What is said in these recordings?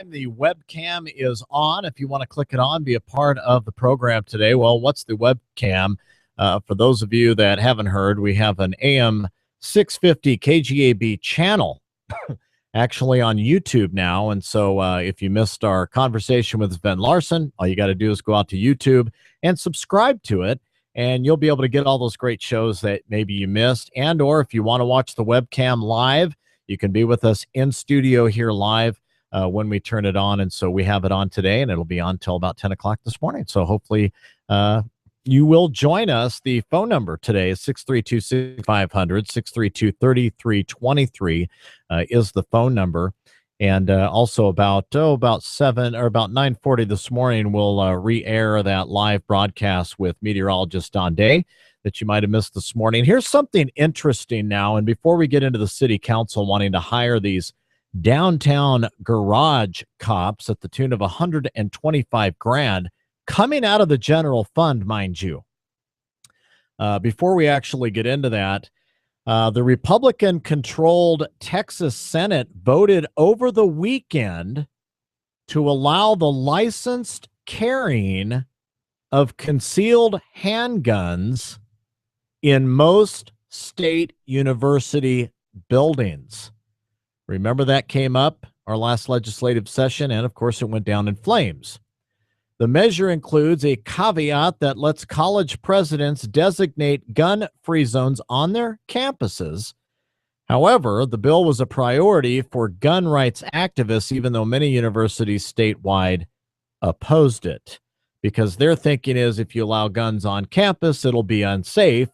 The webcam is on. If you want to click it on, be a part of the program today. Well, what's the webcam? For those of you that haven't heard, we have an AM 650 KGAB channel actually on YouTube now. And so if you missed our conversation with Ben Larson, all you got to do is go out to YouTube and subscribe to it. And you'll be able to get all those great shows that maybe you missed. And or if you want to watch the webcam live, you can be with us in studio here live when we turn it on. And so we have it on today, and it'll be on till about 10 o'clock this morning. So hopefully you will join us. The phone number today is 632-6500, 632-3323 is the phone number. And also about 9:40 this morning, we'll re-air that live broadcast with meteorologist Don Day that you might have missed this morning. Here's something interesting now. And before we get into the city council wanting to hire these downtown garage cops at the tune of $125,000 coming out of the general fund, mind you. Before we actually get into that, the Republican-controlled Texas Senate voted over the weekend to allow the licensed carrying of concealed handguns in most state university buildings. Remember that came up our last legislative session, and of course it went down in flames. The measure includes a caveat that lets college presidents designate gun-free zones on their campuses. However, the bill was a priority for gun rights activists, even though many universities statewide opposed it, because their thinking is if you allow guns on campus, it'll be unsafe.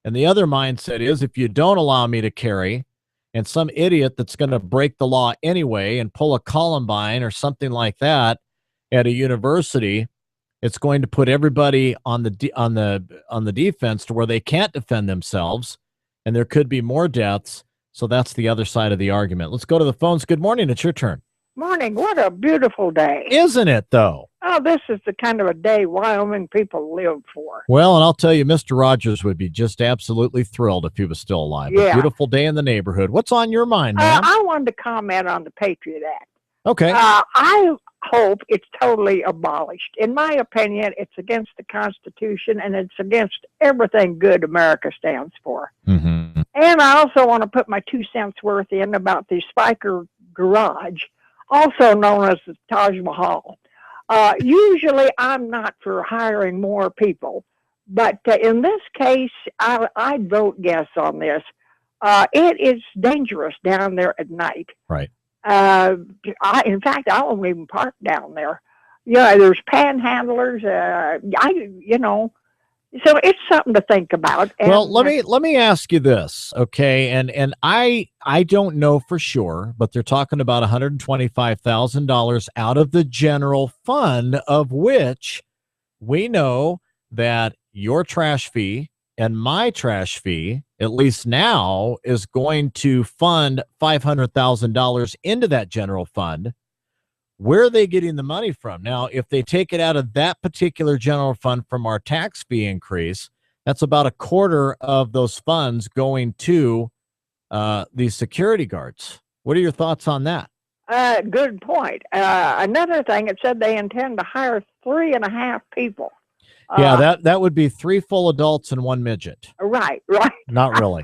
And the other mindset is if you don't allow me to carry, and some idiot that's going to break the law anyway and pull a Columbine or something like that at a university, it's going to put everybody on the defense to where they can't defend themselves, and there could be more deaths. So that's the other side of the argument. Let's go to the phones. Good morning. It's your turn. Morning. What a beautiful day. Isn't it, though? Oh, this is the kind of a day Wyoming people live for. Well, and I'll tell you, Mr. Rogers would be just absolutely thrilled if he was still alive. Yeah. A beautiful day in the neighborhood. What's on your mind, ma'am? I wanted to comment on the Patriot Act. Okay. I hope it's totally abolished. In my opinion, it's against the Constitution, and it's against everything good America stands for. Mm-hmm. And I also want to put my 2 cents worth in about the Spiker Garage, also known as the Taj Mahal. Usually I'm not for hiring more people, but in this case, I'd vote yes on this. It is dangerous down there at night. Right. In fact, I won't even park down there. Yeah, there's panhandlers. So it's something to think about. And, well, let me ask you this, okay? And I don't know for sure, but they're talking about $125,000 out of the general fund, of which we know that your trash fee and my trash fee, at least now, is going to fund $500,000 into that general fund. Where are they getting the money from? Now, if they take it out of that particular general fund from our tax fee increase, that's about a quarter of those funds going to these security guards. What are your thoughts on that? Good point. Another thing, it said they intend to hire 3.5 people. Yeah, that would be 3 full adults and 1 midget. Right. Not really.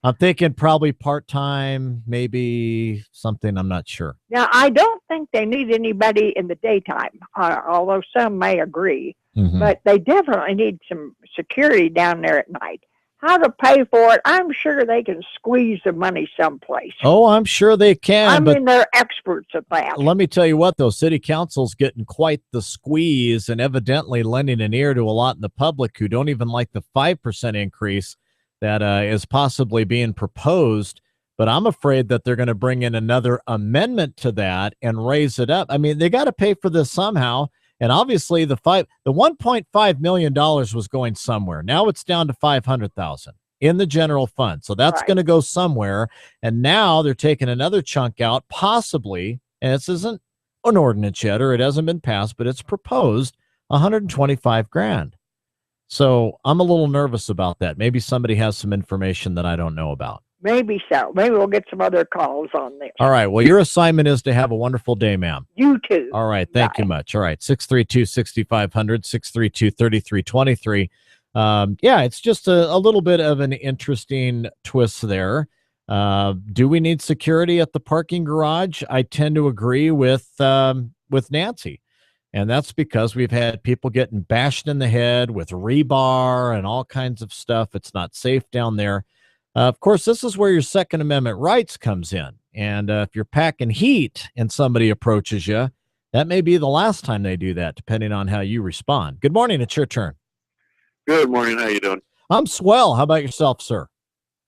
I'm thinking probably part-time, maybe something, I'm not sure. Now, I don't think they need anybody in the daytime, although some may agree. Mm-hmm. But they definitely need some security down there at night. How to pay for it, I'm sure they can squeeze the money someplace. Oh, I'm sure they can. I mean, they're experts at that. Let me tell you what, though, city council's getting quite the squeeze and evidently lending an ear to a lot in the public who don't even like the 5% increase that is possibly being proposed. But I'm afraid that they're going to bring in another amendment to that and raise it up. I mean, they got to pay for this somehow. And obviously the $1.5 million was going somewhere. Now it's down to $500,000 in the general fund. So that's going to go somewhere. And now they're taking another chunk out, possibly, and this isn't an ordinance yet, or it hasn't been passed, but it's proposed, $125,000. So I'm a little nervous about that. Maybe somebody has some information that I don't know about. Maybe so. Maybe we'll get some other calls on this. All right. Well, your assignment is to have a wonderful day, ma'am. You too. All right. Thank you much. All right. 632-6500, 632-3323. Yeah, it's just a little bit of an interesting twist there. Do we need security at the parking garage? I tend to agree with Nancy. And that's because we've had people getting bashed in the head with rebar and all kinds of stuff. It's not safe down there. Of course, this is where your Second Amendment rights comes in. And if you're packing heat and somebody approaches you, that may be the last time they do that, depending on how you respond. Good morning. It's your turn. Good morning. How you doing? I'm swell. How about yourself, sir?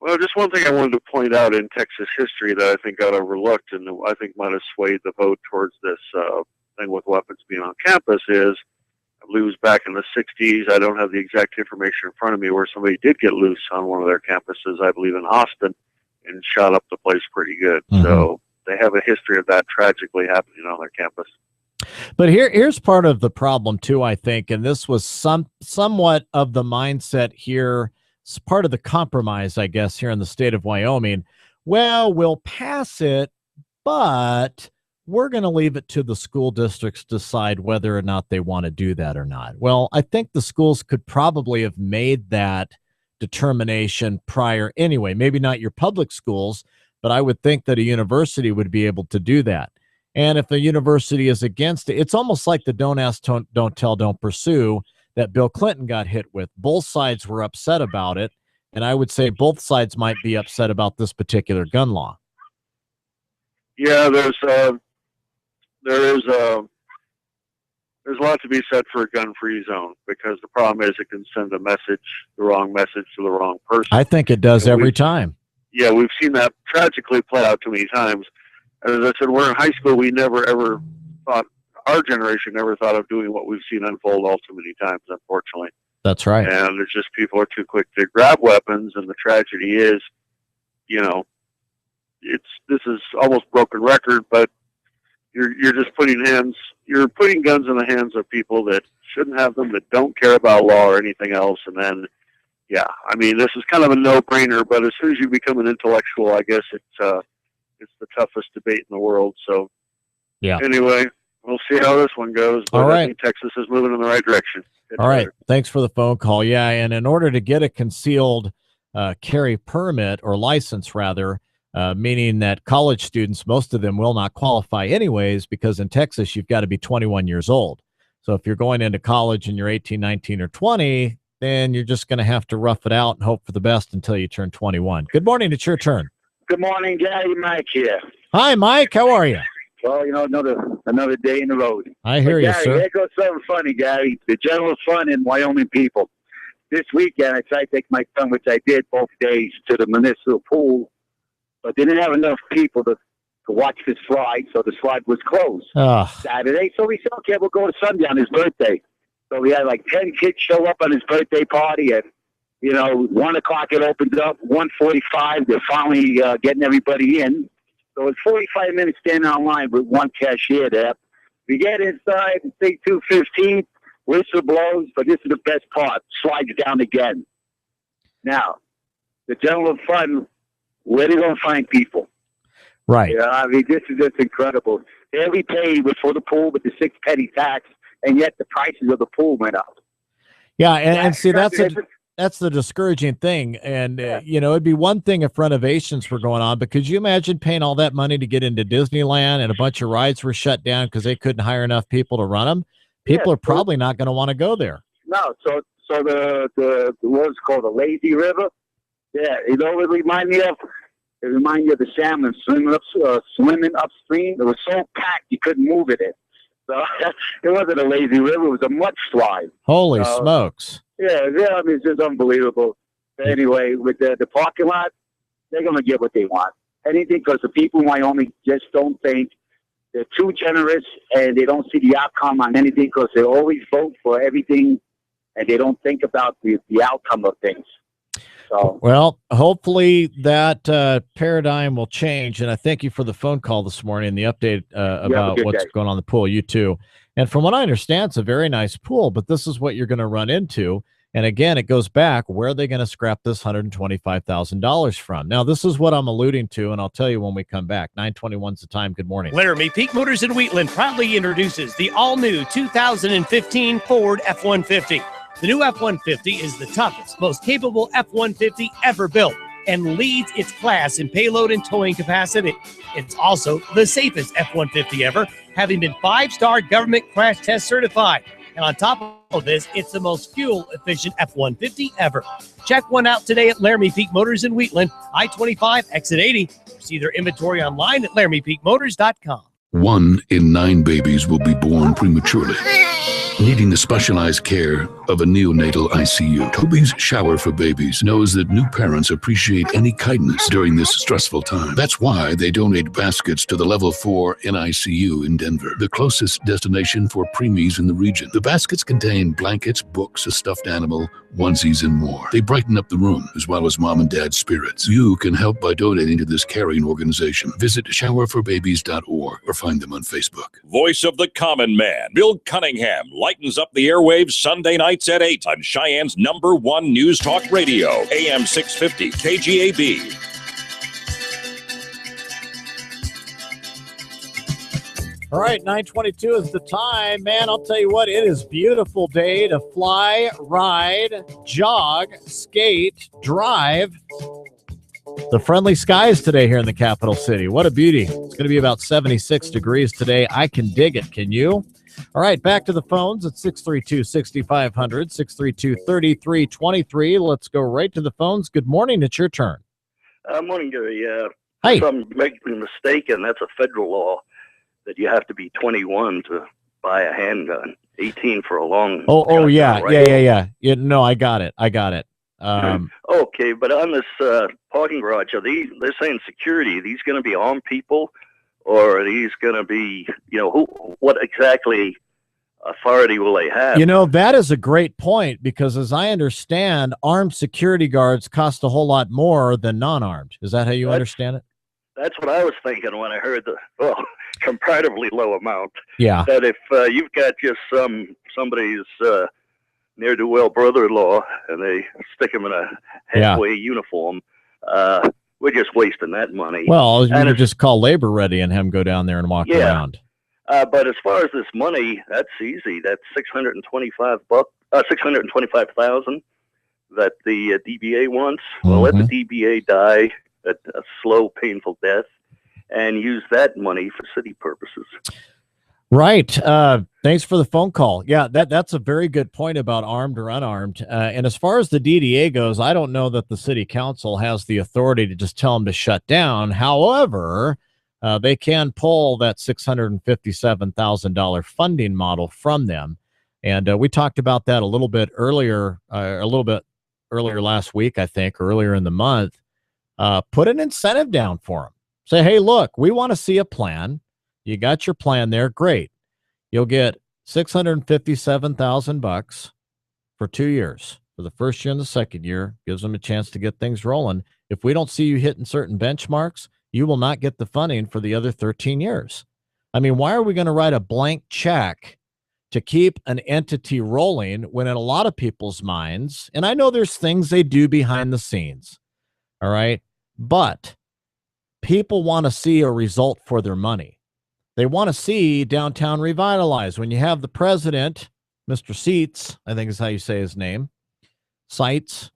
Well, just one thing I wanted to point out in Texas history that I think got overlooked and I think might have swayed the vote towards this thing with weapons being on campus is, I believe it was back in the 60s, I don't have the exact information in front of me, where somebody did get loose on one of their campuses, I believe in Austin, and shot up the place pretty good. Mm-hmm. So they have a history of that tragically happening on their campus. But here's part of the problem, too, I think, and this was somewhat of the mindset here. It's part of the compromise, I guess, here in the state of Wyoming. Well, we'll pass it, but we're going to leave it to the school districts to decide whether or not they want to do that or not. Well, I think the schools could probably have made that determination prior anyway. Maybe not your public schools, but I would think that a university would be able to do that. And if the university is against it, it's almost like the don't ask, don't tell, don't pursue that Bill Clinton got hit with. Both sides were upset about it, and I would say both sides might be upset about this particular gun law. Yeah, there's a lot to be said for a gun-free zone, because the problem is it can send the wrong message to the wrong person. I think it does every time. Yeah, we've seen that tragically play out too many times. And as I said, we're in high school. We never, ever thought, our generation never thought of doing what we've seen unfold all too many times, unfortunately. That's right. And it's just people are too quick to grab weapons, and the tragedy is, this is almost broken record, but you're just putting guns in the hands of people that shouldn't have them, that don't care about law or anything else. And then, yeah, I mean, this is kind of a no-brainer, but as soon as you become an intellectual, I guess it's the toughest debate in the world. So, yeah. Anyway, we'll see how this one goes. But all right. I think Texas is moving in the right direction. All right. Thanks for the phone call. Yeah, and in order to get a concealed carry permit or license, rather, meaning that college students, most of them will not qualify anyways, because in Texas, you've got to be 21 years old. So if you're going into college and you're 18, 19, or 20, then you're just going to have to rough it out and hope for the best until you turn 21. Good morning. It's your turn. Good morning, Gary. Mike here. Hi, Mike. How are you? Well, another day in the road. I hear you, Gary, sir. there goes something funny, Gary. The general fund in Wyoming people. This weekend, I tried to take my son, which I did both days, to the municipal pool, but they didn't have enough people to watch the slide, so the slide was closed Saturday. So we said, okay, we'll go to Sunday on his birthday. So we had like 10 kids show up on his birthday party, and 1 o'clock it opens up. 1:45, they're finally getting everybody in. So it's 45 minutes standing online with one cashier there. We get inside, think 2:15, whistle blows, but this is the best part. Slides down again. Now, the general fund, where are they going to find people? Right. I mean, this is just incredible. There we paid for the pool with the 6 penny tax, and yet the prices of the pool went up. Yeah, and see, that's the discouraging thing. And, it'd be one thing if renovations were going on, but could you imagine paying all that money to get into Disneyland and a bunch of rides were shut down because they couldn't hire enough people to run them? People are probably not going to want to go there. No, so the what's called the lazy river. Yeah, it reminds me of the salmon swimming upstream. It was so packed you couldn't move it in. So it wasn't a lazy river; it was a mudslide. Holy smokes! Yeah, I mean, it's just unbelievable. But anyway, with the parking lot, they're going to get what they want. Anything, because the people in Wyoming just don't think. They're too generous, and they don't see the outcome on anything, because they always vote for everything, and they don't think about the outcome of things. So, well, hopefully that paradigm will change, and I thank you for the phone call this morning and the update about what's going on in the pool. You too. And from what I understand, it's a very nice pool, but this is what you're going to run into. And again, it goes back, where are they going to scrap this $125,000 from? Now, this is what I'm alluding to, and I'll tell you when we come back. 9:21's the time. Good morning. Laramie Peak Motors in Wheatland proudly introduces the all-new 2015 Ford F-150. The new F-150 is the toughest, most capable F-150 ever built and leads its class in payload and towing capacity. It's also the safest F-150 ever, having been 5-star government crash test certified. And on top of this, it's the most fuel-efficient F-150 ever. Check one out today at Laramie Peak Motors in Wheatland, I-25, exit 80. See their inventory online at LaramiePeakMotors.com. 1 in 9 babies will be born prematurely, needing the specialized care of a neonatal ICU. Toby's Shower for Babies knows that new parents appreciate any kindness during this stressful time. That's why they donate baskets to the Level 4 NICU in Denver, the closest destination for preemies in the region. The baskets contain blankets, books, a stuffed animal, onesies, and more. They brighten up the room, as well as mom and dad's spirits. You can help by donating to this caring organization. Visit showerforbabies.org or find them on Facebook. Voice of the common man, Bill Cunningham, lightens up the airwaves Sunday nights at 8 on Cheyenne's #1 News Talk Radio, AM 650 KGAB. All right, 9:22 is the time. Man, I'll tell you what, it is a beautiful day to fly, ride, jog, skate, drive. The friendly skies today here in the capital city. What a beauty. It's going to be about 76 degrees today. I can dig it. Can you? All right, back to the phones at 632-6500, 632-3323. Let's go right to the phones. Good morning. It's your turn. Morning, Gary. Hey. If I'm making a mistake, and that's a federal law that you have to be 21 to buy a handgun, 18 for a long. Yeah. Right? Yeah. No, I got it. Okay, but on this parking garage, they're saying security. Are these going to be armed people, or are these going to be, what exactly authority will they have? That is a great point, because as I understand, armed security guards cost a whole lot more than non-armed. Is that how you understand it? That's what I was thinking when I heard comparatively low amount. Yeah. That if you've got just somebody's ne'er-do-well brother-in-law and they stick him in a halfway uniform, we're just wasting that money. Well, you could just call Labor Ready and have him go down there and walk around. But as far as this money, that's easy. That's $625,000 that the DBA wants. Well, let the DBA die a slow, painful death and use that money for city purposes. Right. Thanks for the phone call. Yeah, that's a very good point about armed or unarmed. And as far as the DDA goes, I don't know that the city council has the authority to just tell them to shut down. However, they can pull that $657,000 funding model from them. And we talked about that a little bit earlier last week, I think, earlier in the month. Put an incentive down for them. Say, hey, look, we want to see a plan. You got your plan there. Great. You'll get $657,000 for 2 years. For the first year and the second year, gives them a chance to get things rolling. If we don't see you hitting certain benchmarks, you will not get the funding for the other 13 years. I mean, why are we going to write a blank check to keep an entity rolling when in a lot of people's minds, and I know there's things they do behind the scenes, all right, but people want to see a result for their money. They want to see downtown revitalized. When you have the president, Mr. Seats, I think is how you say his name, Seitz,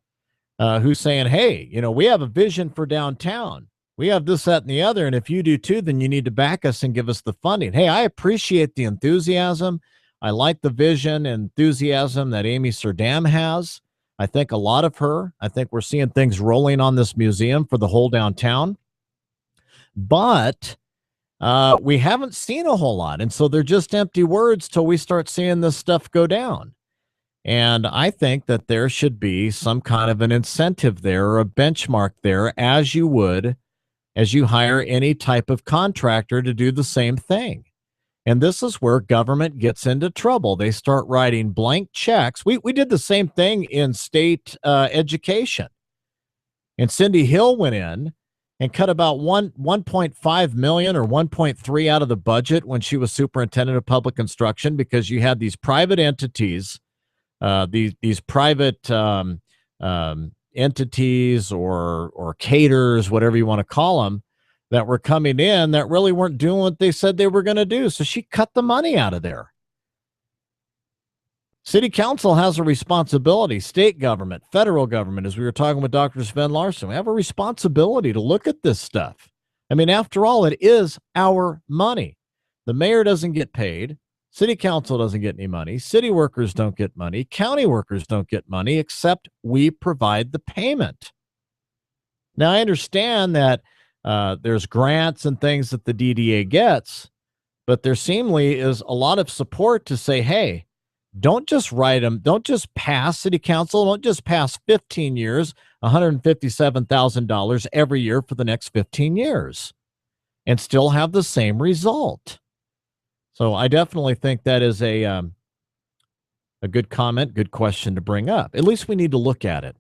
who's saying, hey, we have a vision for downtown. We have this, that, and the other. And if you do too, then you need to back us and give us the funding. Hey, I appreciate the enthusiasm. I like the vision and enthusiasm that Amy Serdam has. I think a lot of her. I think we're seeing things rolling on this museum for the whole downtown. But we haven't seen a whole lot. And so they're just empty words till we start seeing this stuff go down. And I think that there should be some kind of an incentive there or a benchmark there, as you would as you hire any type of contractor to do the same thing. And this is where government gets into trouble. They start writing blank checks. We did the same thing in state education. And Cindy Hill went in and cut about 1.5 million or 1.3 out of the budget when she was superintendent of public instruction, because you had these private entities these private entities or caterers, whatever you want to call them, that were coming in that really weren't doing what they said they were going to do. So she cut the money out of there. City council has a responsibility, state government, federal government, as we were talking with Dr. Sven Larson. We have a responsibility to look at this stuff. I mean, after all, it is our money. The mayor doesn't get paid. City council doesn't get any money. City workers don't get money. County workers don't get money, except we provide the payment. Now, I understand that there's grants and things that the DDA gets, but there seemingly is a lot of support to say, hey, don't just write them. Don't just pass city council. Don't just pass 15 years, $157,000 every year for the next 15 years and still have the same result. So I definitely think that is a good comment, good question to bring up. At least we need to look at it.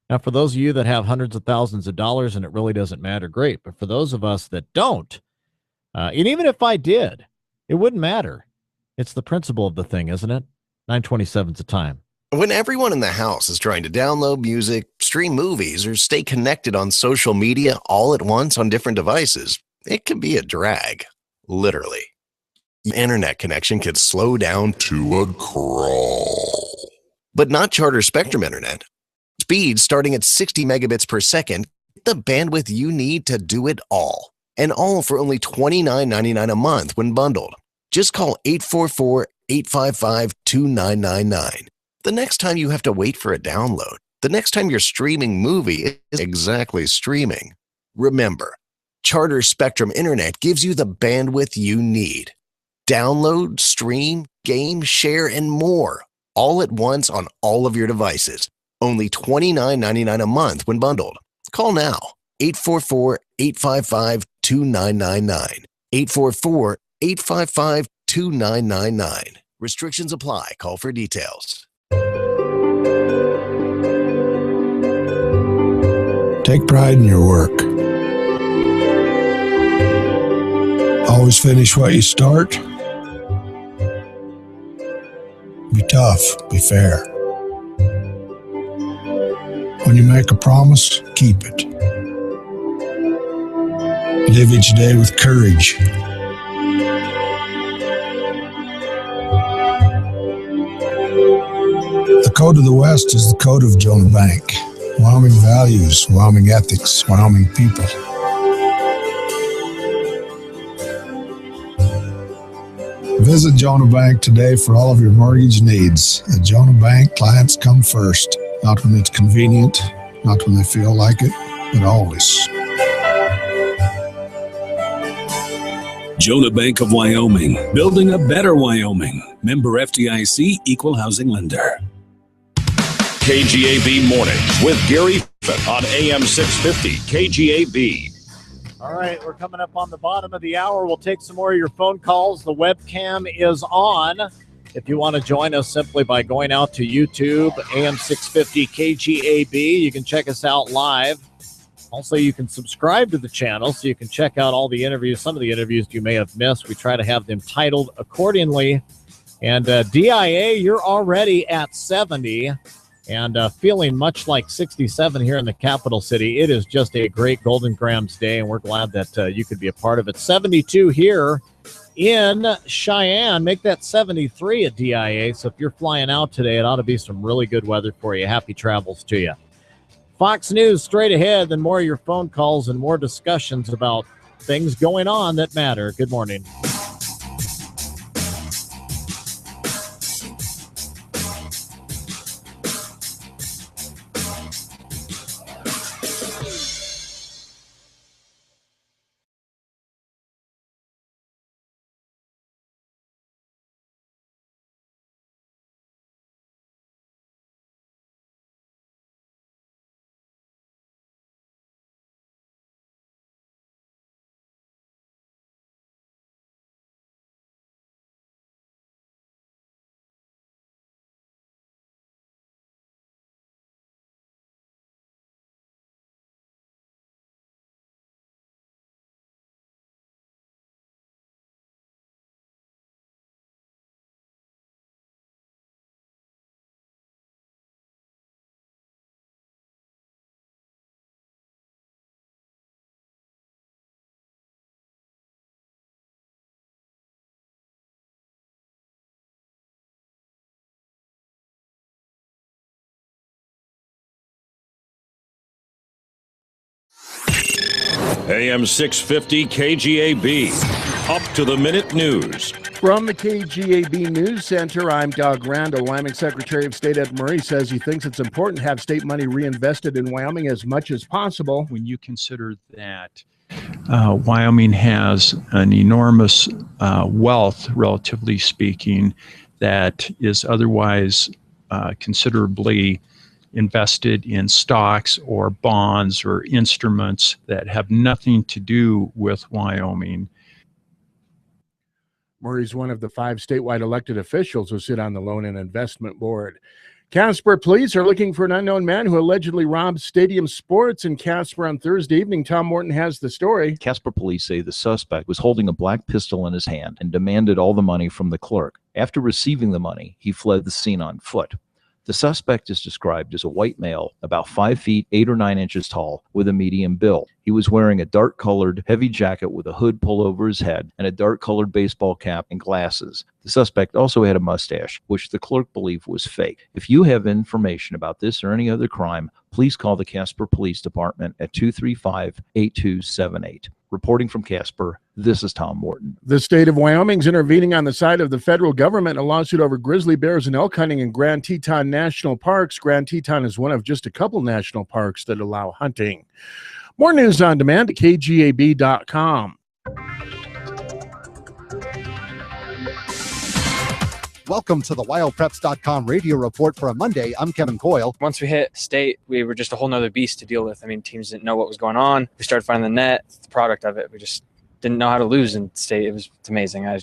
Now, for those of you that have hundreds of thousands of dollars and it really doesn't matter, great. But for those of us that don't, and even if I did, it wouldn't matter. It's the principle of the thing, isn't it? 9:27's the time. When everyone in the house is trying to download music, stream movies, or stay connected on social media all at once on different devices, it can be a drag, literally. The internet connection could slow down to a crawl. But not Charter Spectrum Internet. Speeds starting at 60 megabits per second, the bandwidth you need to do it all. And all for only $29.99 a month when bundled. Just call 844-855-2999. The next time you have to wait for a download, the next time your streaming movie is exactly streaming. Remember, Charter Spectrum Internet gives you the bandwidth you need. Download, stream, game, share, and more, all at once on all of your devices. Only $29.99 a month when bundled. Call now, 844-855-2999. 844-855-2999. Restrictions apply. Call for details. Take pride in your work. Always finish what you start. Be tough, be fair. When you make a promise, keep it. Live each day with courage. The code of the West is the code of Jonah Bank. Wyoming values, Wyoming ethics, Wyoming people. Visit Jonah Bank today for all of your mortgage needs. At Jonah Bank, clients come first. Not when it's convenient, not when they feel like it, but always. Jonah Bank of Wyoming, building a better Wyoming. Member FDIC, equal housing lender. KGAB Mornings with Gary on AM 650 KGAB. All right, we're coming up on the bottom of the hour. We'll take some more of your phone calls. The webcam is on. If you want to join us simply by going out to YouTube, AM 650 KGAB, you can check us out live. Also, you can subscribe to the channel so you can check out all the interviews. Some of the interviews you may have missed. We try to have them titled accordingly. And DIA, you're already at 70 and feeling much like 67 here in the capital city. It is just a great Golden Grams day, and we're glad that you could be a part of it. 72 here in Cheyenne. Make that 73 at DIA. So if you're flying out today, it ought to be some really good weather for you. Happy travels to you. Fox News straight ahead, then more of your phone calls and more discussions about things going on that matter. Good morning. AM 650 KGAB. Up to the minute news. From the KGAB News Center, I'm Doug Randall. Wyoming Secretary of State Ed Murray says he thinks it's important to have state money reinvested in Wyoming as much as possible. When you consider that Wyoming has an enormous wealth, relatively speaking, that is otherwise considerably invested in stocks or bonds or instruments that have nothing to do with Wyoming. Murray's one of the 5 statewide elected officials who sit on the Loan and Investment Board. Casper police are looking for an unknown man who allegedly robbed Stadium Sports in Casper on Thursday evening. Tom Morton has the story. Casper police say the suspect was holding a black pistol in his hand and demanded all the money from the clerk. After receiving the money, he fled the scene on foot. The suspect is described as a white male, about 5 feet, 8 or 9 inches tall, with a medium build. He was wearing a dark-colored, heavy jacket with a hood pulled over his head and a dark-colored baseball cap and glasses. The suspect also had a mustache, which the clerk believed was fake. If you have information about this or any other crime, please call the Casper Police Department at 235-8278. Reporting from Casper, this is Tom Morton. The state of Wyoming is intervening on the side of the federal government in a lawsuit over grizzly bears and elk hunting in Grand Teton National Parks. Grand Teton is one of just a couple national parks that allow hunting. More news on demand at KGAB.com. Welcome to the WyoPreps.com radio report for a Monday. I'm Kevin Coyle. Once we hit state, we were just a whole nother beast to deal with. I mean, teams didn't know what was going on. We started finding the net, the product of it. We just didn't know how to lose in state. It's amazing. I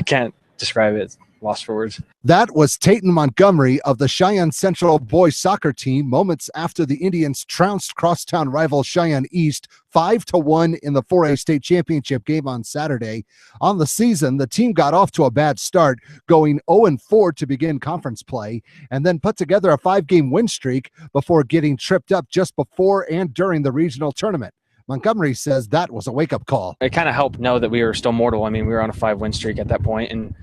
can't describe it. Lost for words. That was Tatum Montgomery of the Cheyenne Central boys soccer team moments after the Indians trounced crosstown rival Cheyenne East 5-1 in the 4A state championship game on Saturday. On the season, the team got off to a bad start, going 0-4 to begin conference play, and then put together a 5-game win streak before getting tripped up just before and during the regional tournament. Montgomery says that was a wake-up call. It kind of helped know that we were still mortal. I mean, we were on a 5-win streak at that point, and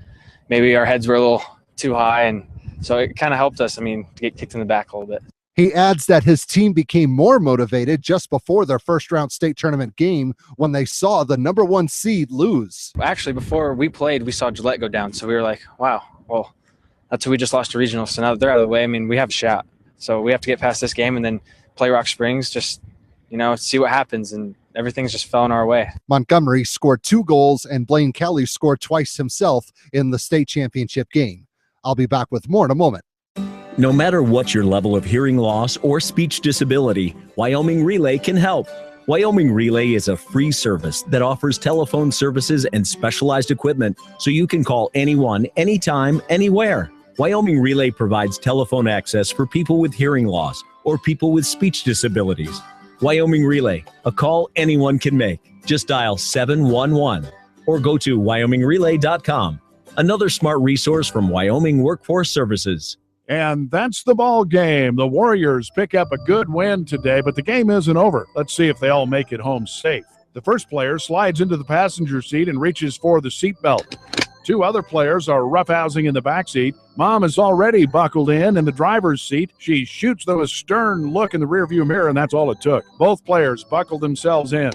maybe our heads were a little too high, and so it kind of helped us, to get kicked in the back a little bit. He adds that his team became more motivated just before their first-round state tournament game when they saw the number 1 seed lose. Actually, before we played, we saw Gillette go down, so we were like, wow, well, that's who we just lost to regional, so now that they're out of the way, we have a shot. So we have to get past this game and then play Rock Springs, just, see what happens, and everything's just falling our way. Montgomery scored 2 goals, and Blaine Kelly scored twice himself in the state championship game. I'll be back with more in a moment. No matter what your level of hearing loss or speech disability, Wyoming Relay can help. Wyoming Relay is a free service that offers telephone services and specialized equipment so you can call anyone, anytime, anywhere. Wyoming Relay provides telephone access for people with hearing loss or people with speech disabilities. Wyoming Relay, a call anyone can make. Just dial 711 or go to wyomingrelay.com. Another smart resource from Wyoming Workforce Services. And that's the ball game. The Warriors pick up a good win today, but the game isn't over. Let's see if they all make it home safe. The first player slides into the passenger seat and reaches for the seatbelt. 2 other players are roughhousing in the backseat. Mom is already buckled in the driver's seat. She shoots them a stern look in the rearview mirror, and that's all it took. Both players buckled themselves in.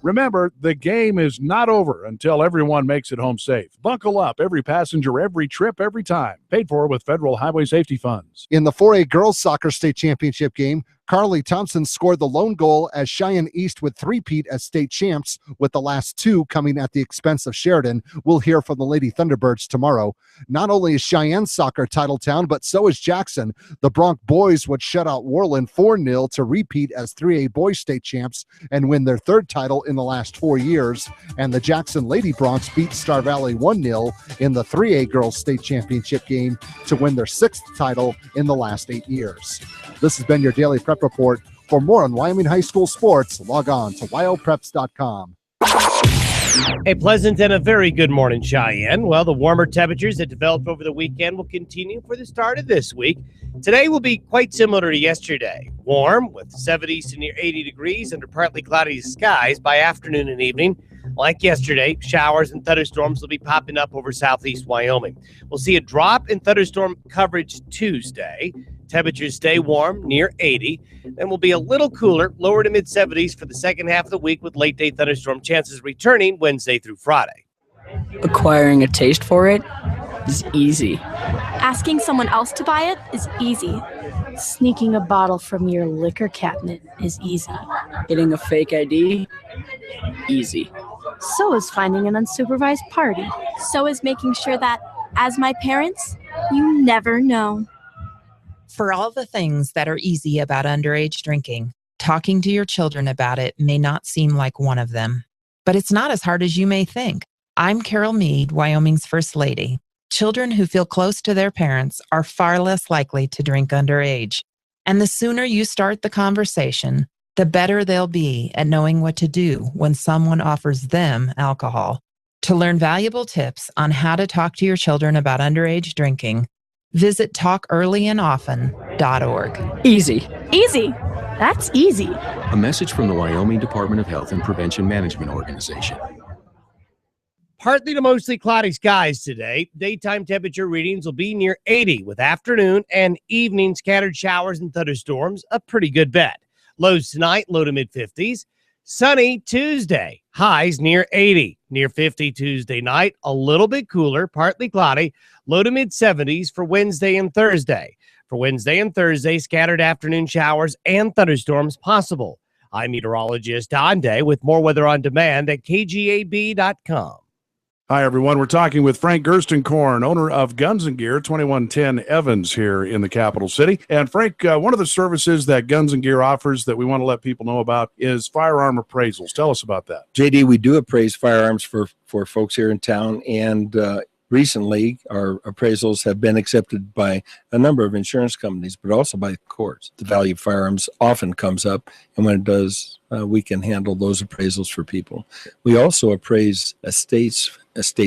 Remember, the game is not over until everyone makes it home safe. Buckle up, every passenger, every trip, every time. Paid for with federal highway safety funds. In the 4A girls soccer state championship game, Carly Thompson scored the lone goal as Cheyenne East would three-peat as state champs, with the last 2 coming at the expense of Sheridan. We'll hear from the Lady Thunderbirds tomorrow. Not only is Cheyenne soccer title town, but so is Jackson. The Bronc boys would shut out Worland 4-0 to repeat as 3A boys state champs and win their 3rd title in the last 4 years. And the Jackson Lady Broncs beat Star Valley 1-0 in the 3A girls state championship game to win their 6th title in the last 8 years. This has been your Daily Prep Report. For more on Wyoming high school sports, log on to wyopreps.com. A pleasant and a very good morning, Cheyenne. Well, the warmer temperatures that developed over the weekend will continue for the start of this week. Today will be quite similar to yesterday. Warm with 70s to near 80 degrees under partly cloudy skies by afternoon and evening. Like yesterday, showers and thunderstorms will be popping up over southeast Wyoming. We'll see a drop in thunderstorm coverage Tuesday. Temperatures stay warm, near 80. Then will be a little cooler, lower to mid-70s for the second half of the week with late-day thunderstorm chances returning Wednesday through Friday. Acquiring a taste for it is easy. Asking someone else to buy it is easy. Sneaking a bottle from your liquor cabinet is easy. Getting a fake ID? Easy. So is finding an unsupervised party. So is making sure that, as my parents, you never know. For all the things that are easy about underage drinking, talking to your children about it may not seem like one of them. But it's not as hard as you may think. I'm Carol Meade, Wyoming's First Lady. Children who feel close to their parents are far less likely to drink underage. And the sooner you start the conversation, the better they'll be at knowing what to do when someone offers them alcohol. To learn valuable tips on how to talk to your children about underage drinking, visit talkearlyandoften.org. Easy. Easy. That's easy. A message from the Wyoming Department of Health and Prevention Management Organization. Partly to mostly cloudy skies today. Daytime temperature readings will be near 80 with afternoon and evening scattered showers and thunderstorms, a pretty good bet. Lows tonight, low to mid-50s. Sunny Tuesday, highs near 80, near 50 Tuesday night, a little bit cooler, partly cloudy, low to mid-70s for Wednesday and Thursday. For Wednesday and Thursday, scattered afternoon showers and thunderstorms possible. I'm meteorologist Don Day with more weather on demand at KGAB.com. Hi, everyone. We're talking with Frank Gerstenkorn, owner of Guns & Gear, 2110 Evans here in the capital city. And Frank, one of the services that Guns & Gear offers that we want to let people know about is firearm appraisals. Tell us about that. JD, we do appraise firearms for folks here in town, and recently our appraisals have been accepted by a number of insurance companies, but also by courts. The value of firearms often comes up, and when it does, we can handle those appraisals for people. We also appraise estate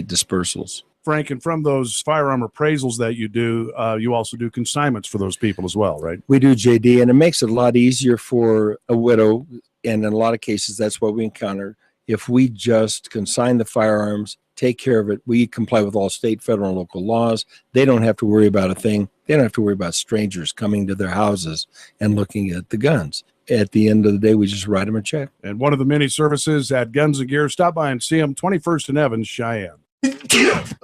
dispersals. Frank, and from those firearm appraisals that you do, you also do consignments for those people as well, right? We do, JD, and it makes it a lot easier for a widow, and in a lot of cases, that's what we encounter. If we just consign the firearms, take care of it, we comply with all state, federal, and local laws. They don't have to worry about a thing. They don't have to worry about strangers coming to their houses and looking at the guns. At the end of the day, we just write them a check. And one of the many services at Guns & Gear, stop by and see them, 21st and Evans, Cheyenne.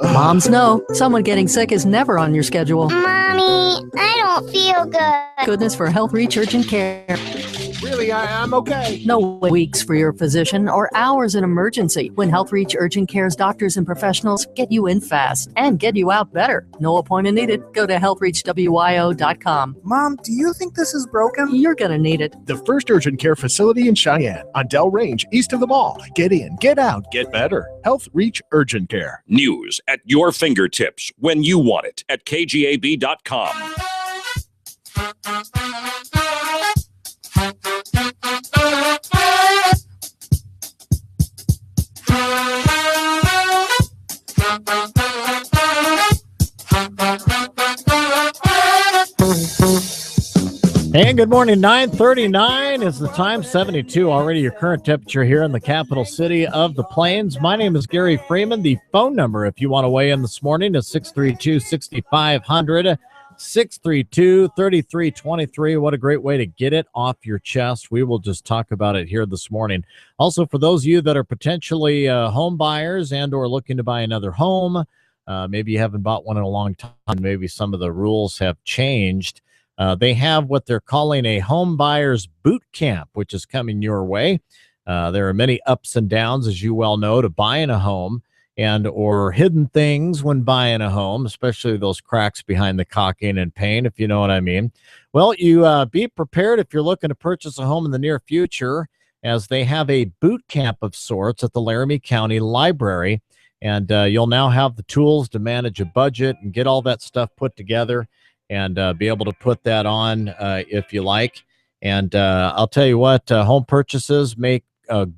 Moms know someone getting sick is never on your schedule. Mommy, I don't feel good. Goodness for Health Reach Urgent Care. Really, I'm okay. No weeks for your physician or hours in emergency when Health Reach Urgent Care's doctors and professionals get you in fast and get you out better. No appointment needed. Go to healthreachwyo.com. Mom, do you think this is broken? You're going to need it. The first urgent care facility in Cheyenne on Dell Range, east of the mall. Get in, get out, get better. Health Reach Urgent Care. News at your fingertips when you want it at KGAB.com. And good morning. 9:39 is the time. 72 already your current temperature here in the capital city of the Plains. My name is Gary Freeman. The phone number, if you want to weigh in this morning, is 632-6500, 632-3323. What a great way to get it off your chest. We will just talk about it here this morning. Also, for those of you that are potentially home buyers and or looking to buy another home, maybe you haven't bought one in a long time. Maybe some of the rules have changed. They have what they're calling a home buyer's boot camp, which is coming your way. There are many ups and downs, as you well know, to buying a home and or hidden things when buying a home, especially those cracks behind the caulking and paint, if you know what I mean. Well, you be prepared if you're looking to purchase a home in the near future, as they have a boot camp of sorts at the Laramie County Library. And you'll now have the tools to manage a budget and get all that stuff put together and be able to put that on if you like. And I'll tell you what, home purchases make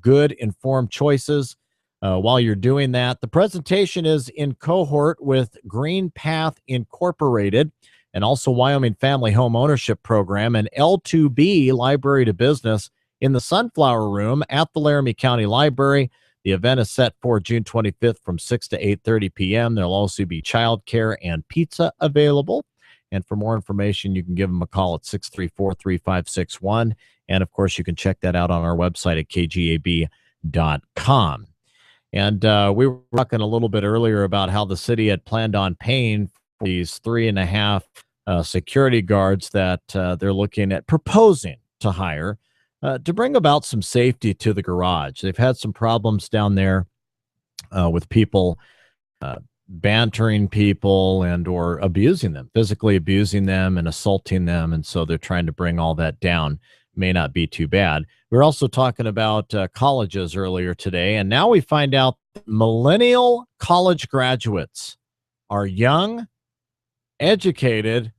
good, informed choices while you're doing that. The presentation is in cohort with Green Path Incorporated and also Wyoming Family Home Ownership Program and L2B Library to Business in the Sunflower Room at the Laramie County Library. The event is set for June 25th from 6 to 8:30 p.m. There'll also be childcare and pizza available. And for more information, you can give them a call at 634-3561. And of course, you can check that out on our website at kgab.com. And we were talking a little bit earlier about how the city had planned on paying for these 3.5 security guards that they're looking at proposing to hire to bring about some safety to the garage. They've had some problems down there with people bantering people and or abusing them, physically abusing them and assaulting them. And so they're trying to bring all that down. May not be too bad. We're also talking about colleges earlier today, and now we find out millennial college graduates are young, educated,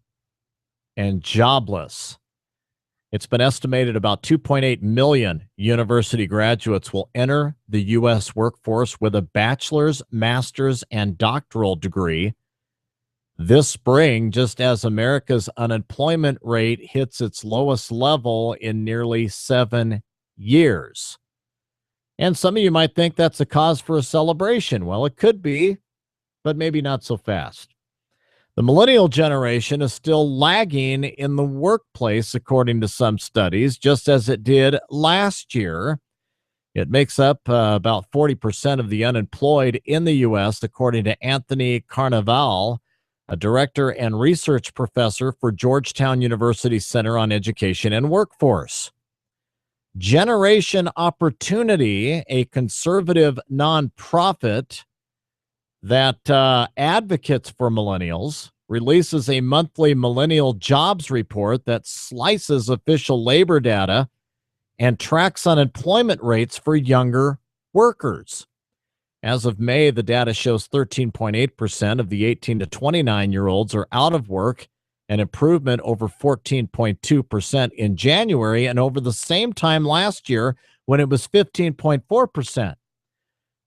and jobless. It's been estimated about 2.8 million university graduates will enter the U.S. workforce with a bachelor's, master's, and doctoral degree this spring, just as America's unemployment rate hits its lowest level in nearly 7 years. And some of you might think that's a cause for a celebration. Well, it could be, but maybe not so fast. The millennial generation is still lagging in the workplace, according to some studies, just as it did last year. It makes up about 40% of the unemployed in the U.S., according to Anthony Carnaval, a director and research professor for Georgetown University Center on Education and Workforce. Generation Opportunity, a conservative nonprofit that advocates for millennials, releases a monthly millennial jobs report that slices official labor data and tracks unemployment rates for younger workers. As of May, the data shows 13.8% of the 18 to 29-year-olds are out of work, an improvement over 14.2% in January and over the same time last year when it was 15.4%.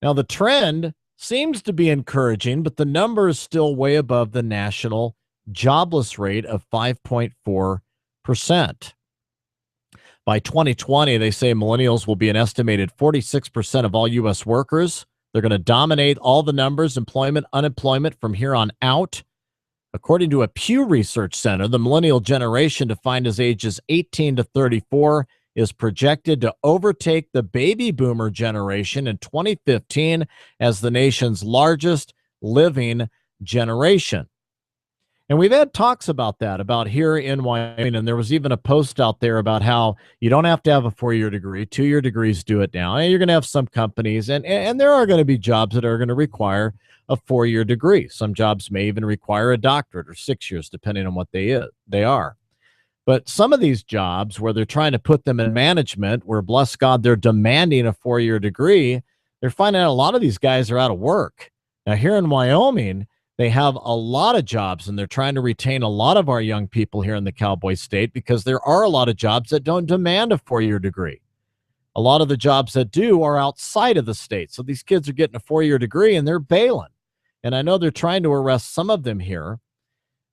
Now, the trend seems to be encouraging, but the number is still way above the national jobless rate of 5.4%. By 2020, they say millennials will be an estimated 46% of all U.S. workers. They're going to dominate all the numbers, employment, unemployment from here on out. According to a Pew Research Center, the millennial generation, defined as ages 18 to 34, is projected to overtake the baby boomer generation in 2015 as the nation's largest living generation. And we've had talks about that, about here in Wyoming, and there was even a post out there about how you don't have to have a 4-year degree. 2-year degrees do it now. And you're going to have some companies, and there are going to be jobs that are going to require a 4-year degree. Some jobs may even require a doctorate or 6 years, depending on what they are. But some of these jobs where they're trying to put them in management, where, bless God, they're demanding a 4-year degree, they're finding out a lot of these guys are out of work. Now, here in Wyoming, they have a lot of jobs, and they're trying to retain a lot of our young people here in the Cowboy State because there are a lot of jobs that don't demand a 4-year degree. A lot of the jobs that do are outside of the state. So these kids are getting a 4-year degree, and they're bailing. And I know they're trying to arrest some of them here.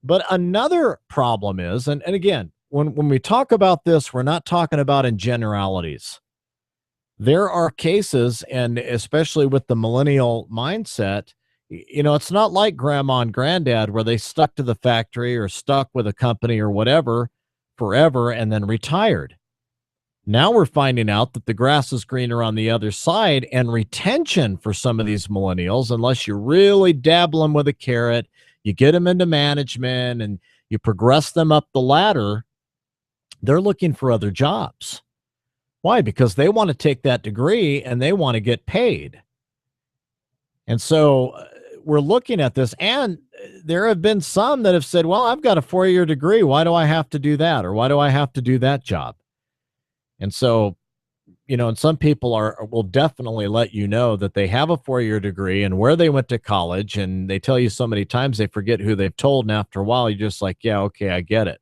But another problem is, and again, when we talk about this, we're not talking about in generalities. There are cases, and especially with the millennial mindset, you know, it's not like grandma and granddad where they stuck to the factory or stuck with a company or whatever forever and then retired. Now we're finding out that the grass is greener on the other side, and retention for some of these millennials, unless you really dabble them with a carrot, you get them into management and you progress them up the ladder, they're looking for other jobs. Why? Because they want to take that degree and they want to get paid. And so we're looking at this, and there have been some that have said, well, I've got a 4-year degree. Why do I have to do that? Or why do I have to do that job? And so, you know, and some people will definitely let you know that they have a 4-year degree and where they went to college, and they tell you so many times they forget who they've told. And after a while, you're just like, yeah, okay, I get it.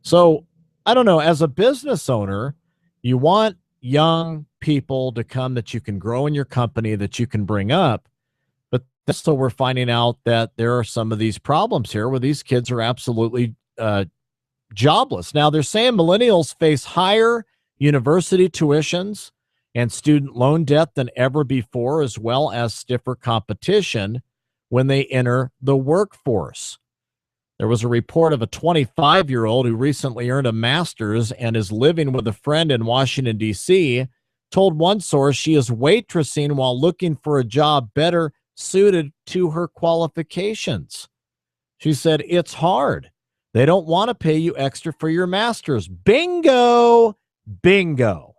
So I don't know, as a business owner, you want young people to come that you can grow in your company, that you can bring up. So we're finding out that there are some of these problems here where these kids are absolutely jobless. Now, they're saying millennials face higher university tuitions and student loan debt than ever before, as well as stiffer competition when they enter the workforce. There was a report of a 25-year-old who recently earned a master's and is living with a friend in Washington, D.C., told one source she is waitressing while looking for a job better suited to her qualifications. She said, it's hard. They don't want to pay you extra for your master's. Bingo! Bingo.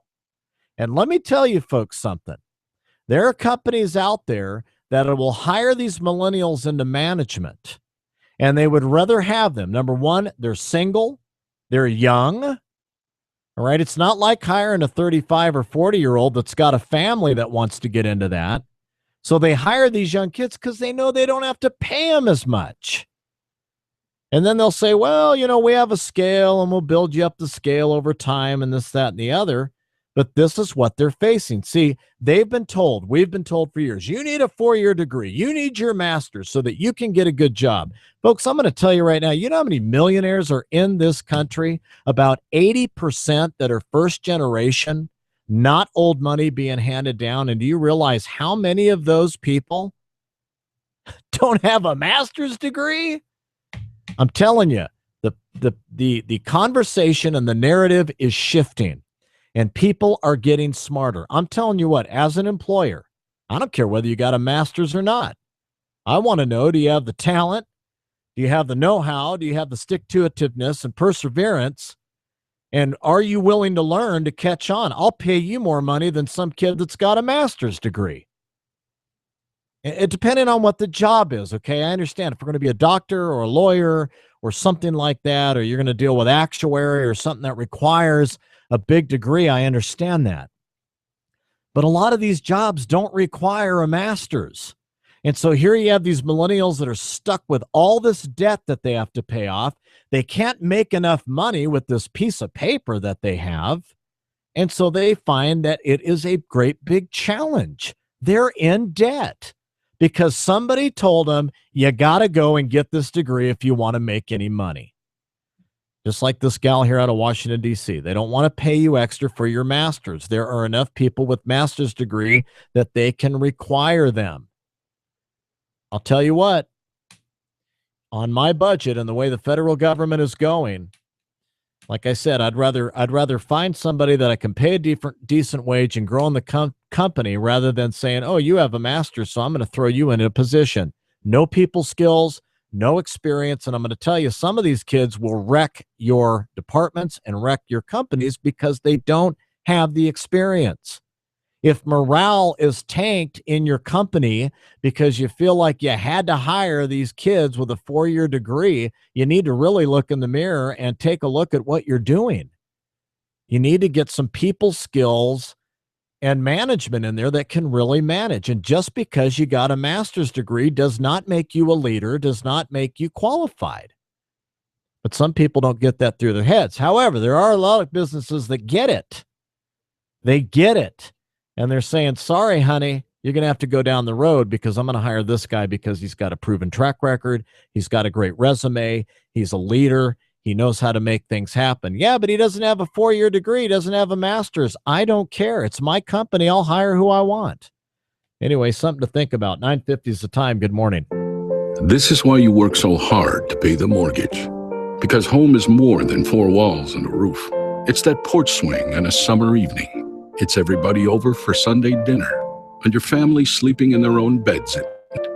And let me tell you folks something. There are companies out there that will hire these millennials into management, and they would rather have them. Number one, they're single, they're young. All right. It's not like hiring a 35 or 40-year-old that's got a family that wants to get into that. So they hire these young kids because they know they don't have to pay them as much. And then they'll say, well, we have a scale and we'll build you up the scale over time and this, that, and the other. But this is what they're facing. See, we've been told for years, you need a 4-year degree. You need your master's so that you can get a good job. Folks, I'm going to tell you right now, you know how many millionaires are in this country? About 80% that are first generation, not old money being handed down. And do you realize how many of those people don't have a master's degree? I'm telling you, the conversation and the narrative is shifting. And people are getting smarter. I'm telling you what, as an employer, I don't care whether you got a master's or not. I want to know, do you have the talent? Do you have the know-how? Do you have the stick-to-itiveness and perseverance? And are you willing to learn to catch on? I'll pay you more money than some kid that's got a master's degree. It depending on what the job is, okay? I understand if we're going to be a doctor or a lawyer or something like that, or you're going to deal with actuary or something that requires a big degree, I understand that. But a lot of these jobs don't require a master's. And so here you have these millennials that are stuck with all this debt that they have to pay off. They can't make enough money with this piece of paper that they have. And so they find that it is a great big challenge. They're in debt because somebody told them, you got to go and get this degree if you want to make any money. Just like this gal here out of Washington, D.C. They don't want to pay you extra for your master's. There are enough people with master's degree that they can require them. I'll tell you what, on my budget and the way the federal government is going, like I said, I'd rather find somebody that I can pay a decent wage and grow in the company rather than saying, oh, you have a master's, so I'm going to throw you in a position. No people skills, no experience. And I'm going to tell you, some of these kids will wreck your departments and wreck your companies because they don't have the experience. If morale is tanked in your company because you feel like you had to hire these kids with a 4-year degree, you need to really look in the mirror and take a look at what you're doing. You need to get some people skills and management in there that can really manage. And just because you got a master's degree does not make you a leader, does not make you qualified. But some people don't get that through their heads. However, there are a lot of businesses that get it. They get it. And they're saying, sorry, honey, you're going to have to go down the road because I'm going to hire this guy because he's got a proven track record. He's got a great resume. He's a leader. He knows how to make things happen. Yeah, but he doesn't have a 4-year degree. He doesn't have a master's. I don't care. It's my company. I'll hire who I want. Anyway, something to think about. 9:50 is the time. Good morning. This is why you work so hard to pay the mortgage. Because home is more than 4 walls and a roof. It's that porch swing on a summer evening. It's everybody over for Sunday dinner and your family sleeping in their own beds at night.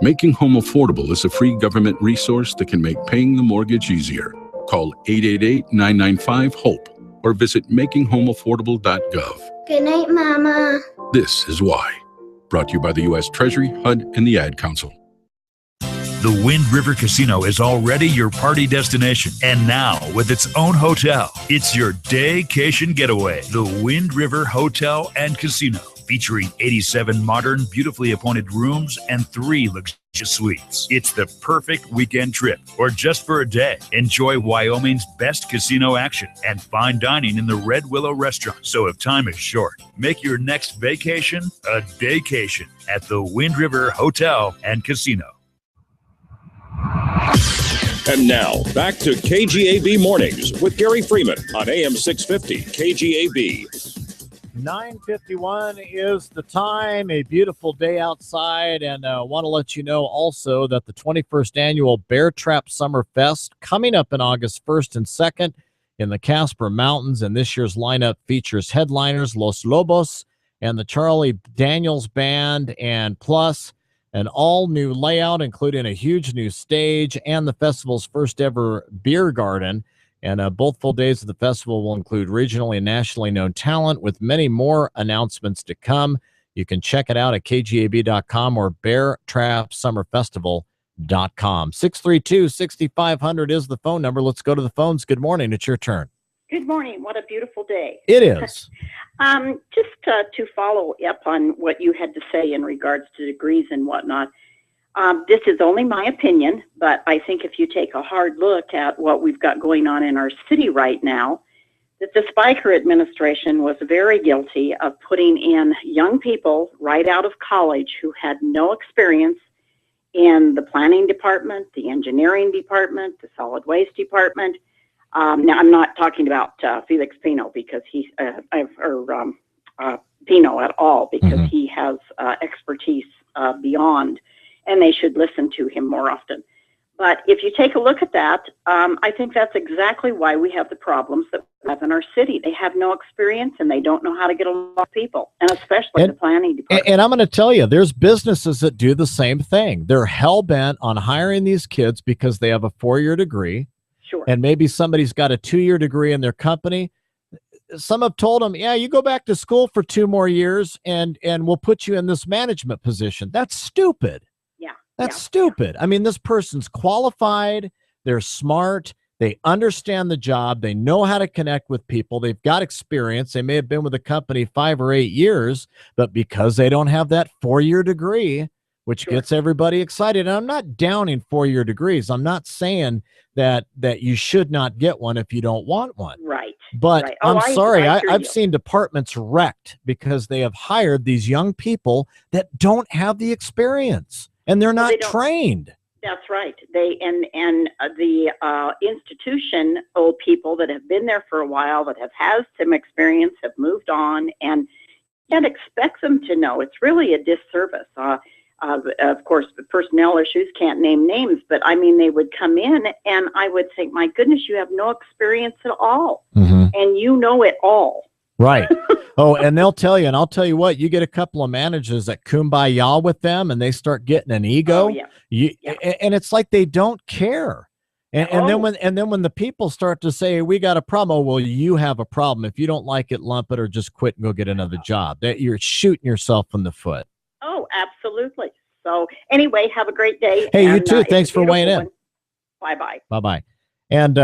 Making Home Affordable is a free government resource that can make paying the mortgage easier. Call 888-995-HOPE or visit makinghomeaffordable.gov. Good night, Mama. This is why. Brought to you by the U.S. Treasury, HUD, and the Ad Council. The Wind River Casino is already your party destination. And now, with its own hotel, it's your daycation getaway. The Wind River Hotel and Casino, featuring 87 modern, beautifully appointed rooms and 3 luxurious suites. It's the perfect weekend trip, or just for a day. Enjoy Wyoming's best casino action and fine dining in the Red Willow Restaurant. So if time is short, make your next vacation a daycation at the Wind River Hotel and Casino. And now, back to KGAB Mornings with Gary Freeman on AM 650 KGAB. 9:51 is the time. A beautiful day outside, and want to let you know also that the 21st annual Bear Trap Summer Fest coming up in August 1st and 2nd in the Casper Mountains, and this year's lineup features headliners Los Lobos and the Charlie Daniels Band, and plus an all-new layout, including a huge new stage and the festival's first ever beer garden. And both full days of the festival will include regionally and nationally known talent, with many more announcements to come. You can check it out at kgab.com or beartrapsummerfestival.com. 632-6500 is the phone number. Let's go to the phones. Good morning. It's your turn. Good morning. What a beautiful day. It is. Just to follow up on what you had to say in regards to degrees and whatnot. This is only my opinion, but I think if you take a hard look at what we've got going on in our city right now, that the Spiker administration was very guilty of putting in young people right out of college who had no experience in the planning department, the engineering department, the solid waste department. Now, I'm not talking about Felix Pino because he's Pino at all, because he has expertise beyond, and they should listen to him more often. But if you take a look at that, I think that's exactly why we have the problems that we have in our city. They have no experience, and they don't know how to get along with people, and especially the planning department. And I'm going to tell you, there's businesses that do the same thing. They're hell-bent on hiring these kids because they have a 4-year degree. Sure. And maybe somebody's got a 2-year degree in their company. Some have told them, yeah, you go back to school for 2 more years and we'll put you in this management position. That's stupid. That's stupid. I mean, this person's qualified, they're smart, they understand the job, they know how to connect with people, they've got experience, they may have been with a company 5 or 8 years, but because they don't have that 4-year degree, which gets everybody excited. And I'm not downing 4-year degrees. I'm not saying that you should not get one if you don't want one. Right. But right. I'm sorry, I've you. seen departments wrecked because they have hired these young people that don't have the experience. And they're not trained. That's right. The institution old people that have been there for a while, that have had some experience, have moved on, and you can't expect them to know. It's really a disservice. Of course, the personnel issues, can't name names, but I mean, they would come in and I would think, my goodness, you have no experience at all. And you know it all. Right. Oh, and they'll tell you, and I'll tell you what, you get a couple of managers that kumbaya with them and they start getting an ego. And it's like they don't care. And then when the people start to say, we got a problem, oh, well, you have a problem. If you don't like it, lump it or just quit and go get another job. That you're shooting yourself in the foot. Oh, absolutely. So anyway, have a great day. Hey, you too. Thanks for weighing in. Bye-bye. Bye-bye. And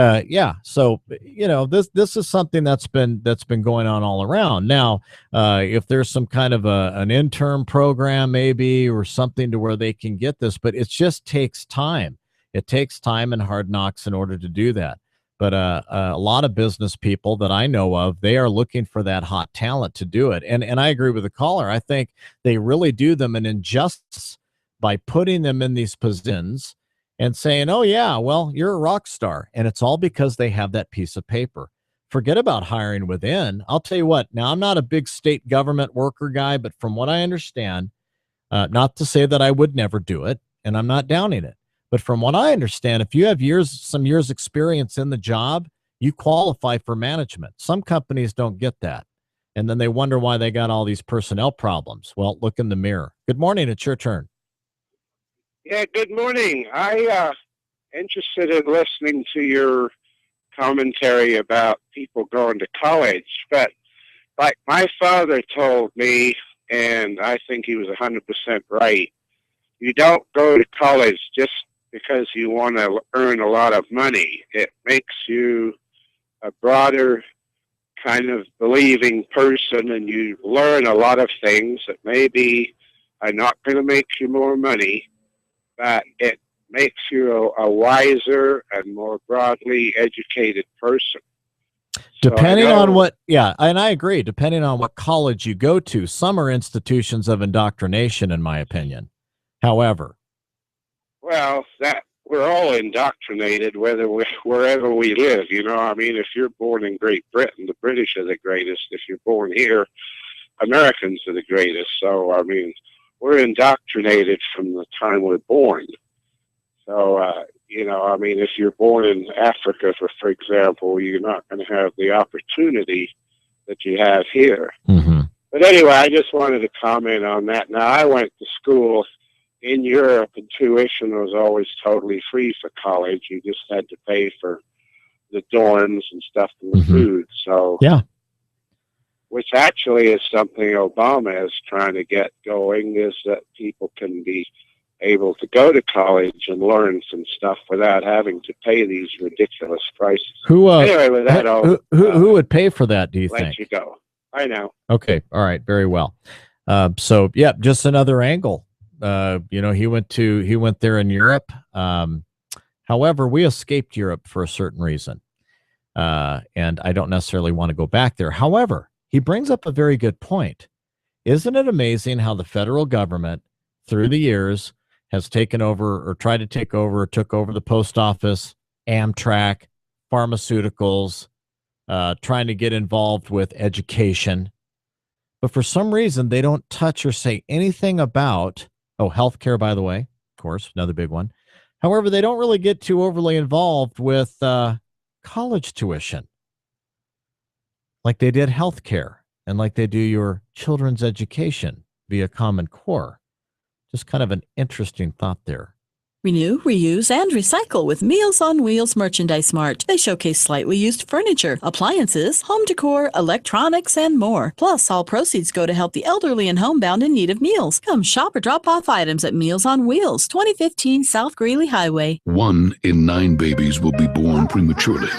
so this is something that's been going on all around. Now, if there's some kind of an intern program maybe or something to where they can get this, but it just takes time. It takes time and hard knocks in order to do that. But a lot of business people that I know of, they are looking for that hot talent to do it. And I agree with the caller. I think they really do them an injustice by putting them in these positions and saying, oh, yeah, well, you're a rock star. And it's all because they have that piece of paper. Forget about hiring within. I'll tell you what, now I'm not a big state government worker guy, but from what I understand, not to say that I would never do it, and I'm not downing it. But from what I understand, if you have some years experience in the job, you qualify for management. Some companies don't get that. And then they wonder why they got all these personnel problems. Well, look in the mirror. Good morning. It's your turn. Yeah, good morning. I interested in listening to your commentary about people going to college, but like my father told me, and I think he was 100% right, you don't go to college just because you want to earn a lot of money. It makes you a broader kind of believing person, and you learn a lot of things that maybe are not going to make you more money, but it makes you a wiser and more broadly educated person. Depending on what, and I agree, depending on what college you go to, some are institutions of indoctrination, in my opinion. However. Well, that we're all indoctrinated, wherever we live. You know, I mean, if you're born in Great Britain, the British are the greatest. If you're born here, Americans are the greatest. So, I mean, we're indoctrinated from the time we're born. So, you know, I mean, if you're born in Africa, for example, you're not going to have the opportunity that you have here. Mm-hmm. But anyway, I just wanted to comment on that. Now, I went to school in Europe, and tuition was always totally free for college. You just had to pay for the dorms and stuff and the food. So, yeah, which actually is something Obama is trying to get going, is that people can be able to go to college and learn some stuff without having to pay these ridiculous prices. Anyway, with that, who would pay for that, do you think? Let you go. I know. Okay. All right. Very well. So yeah, just another angle. You know, he went there in Europe. However, we escaped Europe for a certain reason. And I don't necessarily want to go back there. However, he brings up a very good point. Isn't it amazing how the federal government through the years has taken over or tried to take over or took over the post office, Amtrak, pharmaceuticals, trying to get involved with education. But for some reason, they don't touch or say anything about, healthcare, by the way, of course, another big one. However, they don't really get too overly involved with college tuition, like they did healthcare and like they do your children's education via Common Core. Just kind of an interesting thought there. Renew, reuse, and recycle with Meals on Wheels Merchandise Mart. They showcase slightly used furniture, appliances, home decor, electronics, and more. Plus, all proceeds go to help the elderly and homebound in need of meals. Come shop or drop off items at Meals on Wheels, 2015 South Greeley Highway. 1 in 9 babies will be born prematurely,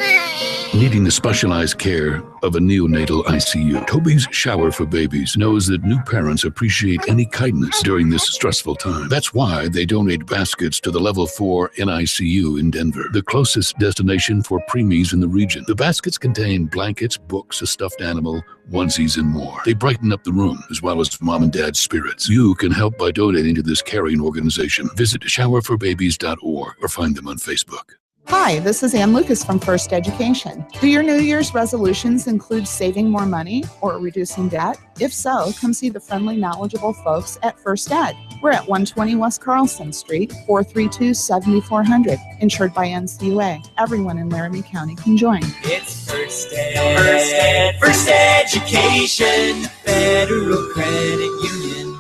needing the specialized care of a neonatal ICU. Toby's Shower for Babies knows that new parents appreciate any kindness during this stressful time. That's why they donate baskets to the Level 4 NICU in Denver, the closest destination for preemies in the region. The baskets contain blankets, books, a stuffed animal, onesies, and more. They brighten up the room as well as mom and dad's spirits. You can help by donating to this caring organization. Visit showerforbabies.org or find them on Facebook. Hi, this is Ann Lucas from First Education. Do your New Year's resolutions include saving more money or reducing debt? If so, come see the friendly, knowledgeable folks at First Ed. We're at 120 West Carlson Street, 432-7400, insured by NCUA. Everyone in Laramie County can join. It's First Ed. First Ed. First Education. Federal Credit Union.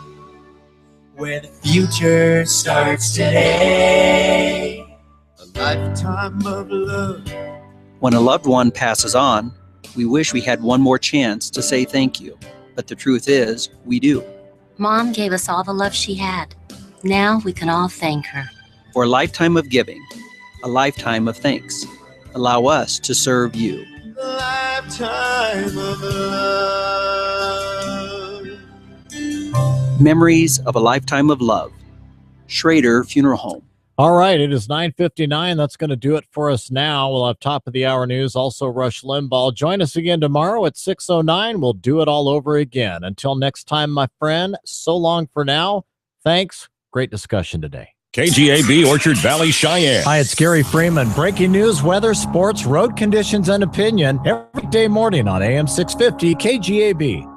Where the future starts today. Lifetime of love. When a loved one passes on, we wish we had one more chance to say thank you. But the truth is, we do. Mom gave us all the love she had. Now we can all thank her. For a lifetime of giving, a lifetime of thanks, allow us to serve you. Lifetime of love. Memories of a lifetime of love. Schrader Funeral Home. All right, it is 9:59. That's going to do it for us now. We'll have top of the hour news, also Rush Limbaugh. Join us again tomorrow at 6:09. We'll do it all over again. Until next time, my friend, so long for now. Thanks. Great discussion today. KGAB Orchard Valley, Cheyenne. Hi, it's Gary Freeman. Breaking news, weather, sports, road conditions, and opinion every day morning on AM 650 KGAB.